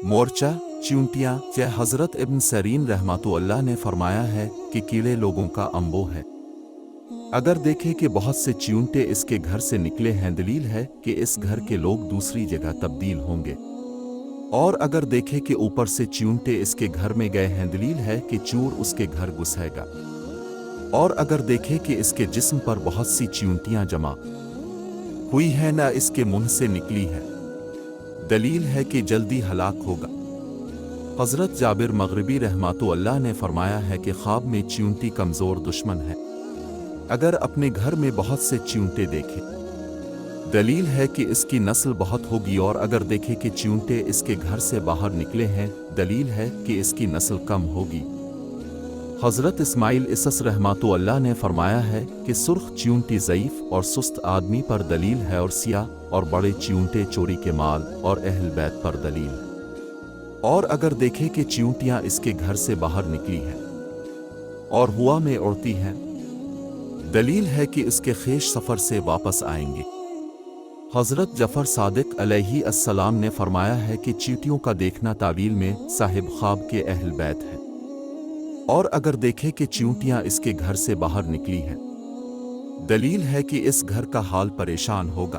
مورچہ چیونٹیاں کہ حضرت ابن سیرین رحمۃ اللہ نے فرمایا ہے کہ کیڑے لوگوں کا انبو ہے۔ اگر دیکھے کہ بہت سے چیونٹے اس کے گھر سے نکلے ہیں، دلیل ہے کہ اس گھر کے لوگ دوسری جگہ تبدیل ہوں گے۔ اور اگر دیکھے کہ اوپر سے چیونٹے اس کے گھر میں گئے ہیں، دلیل ہے کہ چور اس کے گھر گھسے گا۔ اور اگر دیکھے کہ اس کے جسم پر بہت سی چیونٹیاں جمع ہوئی ہیں، نہ اس کے منہ سے نکلی ہے، دلیل ہے کہ جلدی ہلاک ہوگا۔ حضرت جابر مغربی رحمۃ اللہ نے فرمایا ہے کہ خواب میں چیونٹی کمزور دشمن ہے۔ اگر اپنے گھر میں بہت سے چیونٹے دیکھے، دلیل ہے کہ اس کی نسل بہت ہوگی۔ اور اگر دیکھے کہ چیونٹے اس کے گھر سے باہر نکلے ہیں، دلیل ہے کہ اس کی نسل کم ہوگی۔ حضرت اسماعیل اسس رحمۃ اللہ نے فرمایا ہے کہ سرخ چیونٹی ضعیف اور سست آدمی پر دلیل ہے، اور سیاہ اور بڑے چیونٹے چوری کے مال اور اہل بیت پر دلیل ہے۔ اور اگر دیکھے کہ چیونٹیاں اس کے گھر سے باہر نکلی ہیں اور ہوا میں اڑتی ہیں، دلیل ہے کہ اس کے خیش سفر سے واپس آئیں گے۔ حضرت جعفر صادق علیہ السلام نے فرمایا ہے کہ چیونٹیوں کا دیکھنا تعویل میں صاحب خواب کے اہل بیت ہے۔ اور اگر دیکھے کہ چیونٹیاں اس کے گھر سے باہر نکلی ہیں، دلیل ہے کہ اس گھر کا حال پریشان ہوگا۔